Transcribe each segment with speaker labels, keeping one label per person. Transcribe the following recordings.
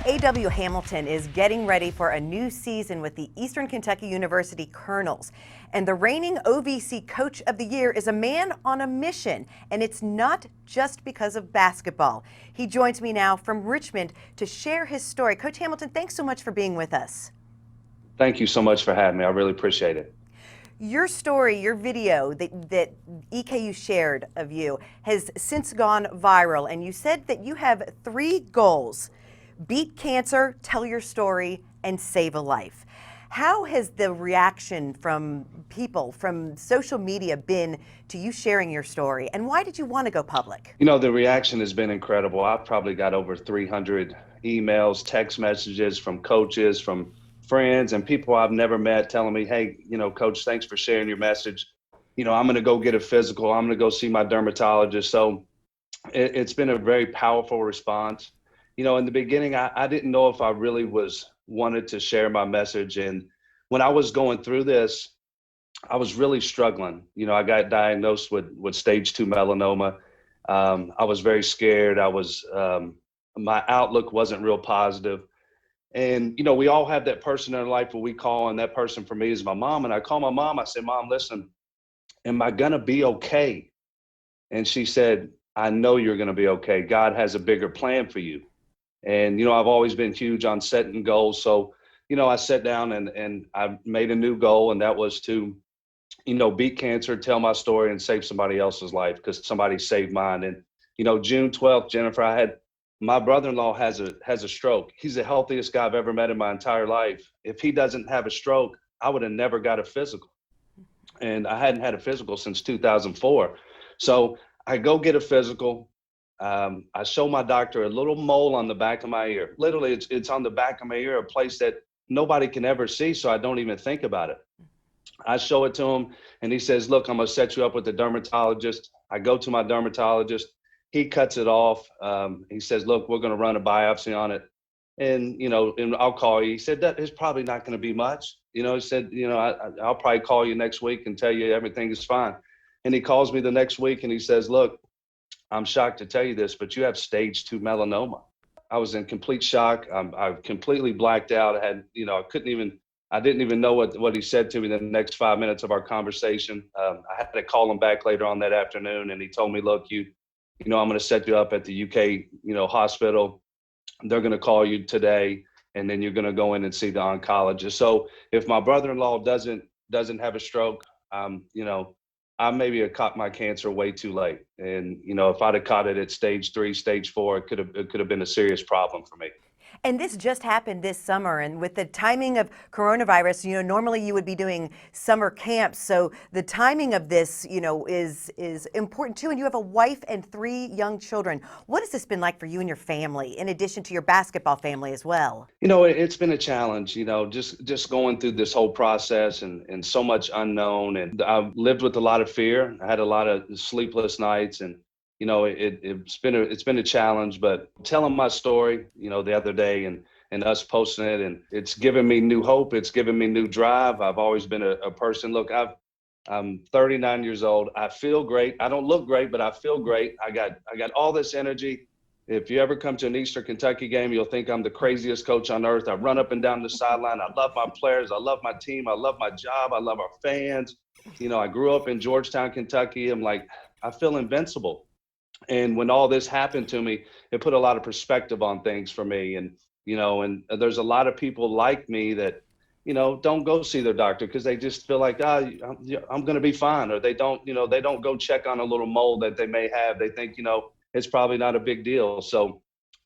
Speaker 1: A.W. Hamilton is getting ready for a new season with the Eastern Kentucky University Colonels. And the reigning OVC Coach of the Year is a man on a mission, and it's not just because of basketball. He joins me now from Richmond to share his story. Coach Hamilton, thanks so much for being with us.
Speaker 2: Thank you so much for having me. I really appreciate it.
Speaker 1: Your story, your video that EKU shared of you has since gone viral, and you said that you have 3 goals: beat cancer, tell your story, and save a life. How has the reaction from people, from social media, been to you sharing your story, and why did you want to go public?
Speaker 2: You know, the reaction has been incredible. I've probably got over 300 emails, text messages from coaches, from friends, and people I've never met telling me, hey, Coach, thanks for sharing your message. I'm going to go get a physical. I'm going to go see my dermatologist. So it's been a very powerful response. In the beginning, I didn't know if I really wanted to share my message. And when I was going through this, I was really struggling. I got diagnosed with stage 2 melanoma. I was very scared. My outlook wasn't real positive. And, we all have that person in our life where we call, and that person for me is my mom. And I call my mom. I said, Mom, listen, am I going to be okay? And she said, I know you're going to be okay. God has a bigger plan for you. And, I've always been huge on setting goals. So, I sat down and I made a new goal, and that was to, beat cancer, tell my story, and save somebody else's life, because somebody saved mine. And, June 12th, Jennifer, my brother-in-law has a stroke. He's the healthiest guy I've ever met in my entire life. If he doesn't have a stroke, I would have never got a physical. And I hadn't had a physical since 2004. So I go get a physical. I show my doctor a little mole on the back of my ear. Literally, it's on the back of my ear, a place that nobody can ever see, so I don't even think about it. I show it to him, and he says, look, I'm going to set you up with the dermatologist. I go to my dermatologist. He cuts it off. He says, look, we're going to run a biopsy on it. And, and I'll call you. He said, that is probably not going to be much. He said, I'll probably call you next week and tell you everything is fine. And he calls me the next week, and he says, look, I'm shocked to tell you this, but you have stage 2 melanoma. I was in complete shock. I completely blacked out. I didn't even know what he said to me the next 5 minutes of our conversation. I had to call him back later on that afternoon, and he told me, look, I'm going to set you up at the UK, hospital. They're going to call you today, and then you're going to go in and see the oncologist. So if my brother-in-law doesn't have a stroke, I maybe have caught my cancer way too late. And, if I'd have caught it at stage 3, stage 4, it could have been a serious problem for me.
Speaker 1: And this just happened this summer, and with the timing of coronavirus, normally you would be doing summer camps. So the timing of this, is important too. And you have a wife and 3 young children. What has this been like for you and your family, in addition to your basketball family as well?
Speaker 2: It's been a challenge, just going through this whole process and so much unknown. And I've lived with a lot of fear. I had a lot of sleepless nights, and it's been a challenge, but telling my story, the other day and us posting it, and it's given me new hope. It's given me new drive. I've always been a person. Look, I'm 39 years old. I feel great. I don't look great, but I feel great. I got all this energy. If you ever come to an Eastern Kentucky game, you'll think I'm the craziest coach on earth. I run up and down the sideline. I love my players. I love my team. I love my job. I love our fans. I grew up in Georgetown, Kentucky. I feel invincible. And when all this happened to me, it put a lot of perspective on things for me. And, and there's a lot of people like me that, don't go see their doctor because they just feel like, I'm going to be fine. Or they don't go check on a little mole that they may have. They think, it's probably not a big deal. So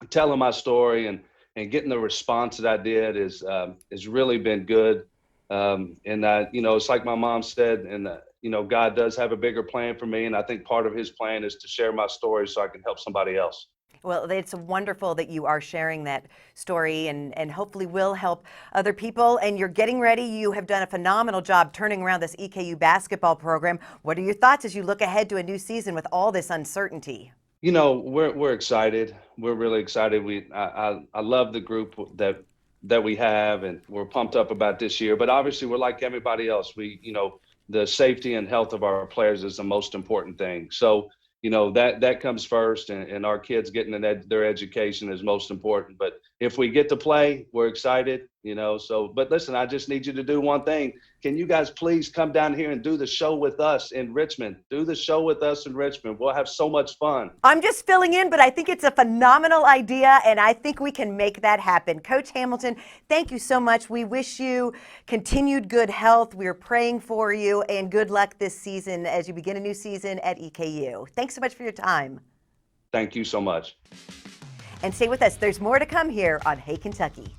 Speaker 2: telling my story and getting the response that I did has really been good. It's like my mom said, and God does have a bigger plan for me. And I think part of his plan is to share my story so I can help somebody else.
Speaker 1: Well, it's wonderful that you are sharing that story and hopefully will help other people. And you're getting ready. You have done a phenomenal job turning around this EKU basketball program. What are your thoughts as you look ahead to a new season with all this uncertainty?
Speaker 2: We're excited. We're really excited. I love the group that we have, and we're pumped up about this year. But obviously, we're like everybody else. The safety and health of our players is the most important thing. So, that comes first, and our kids getting their education is most important. But if we get to play, we're excited, you know. So, but listen, I just need you to do one thing. Can you guys please come down here and do the show with us in Richmond? Do the show with us in Richmond. We'll have so much fun.
Speaker 1: I'm just filling in, but I think it's a phenomenal idea, and I think we can make that happen. Coach Hamilton, thank you so much. We wish you continued good health. We're praying for you, and good luck this season as you begin a new season at EKU. Thanks so much for your time.
Speaker 2: Thank you so much.
Speaker 1: And stay with us. There's more to come here on Hey Kentucky.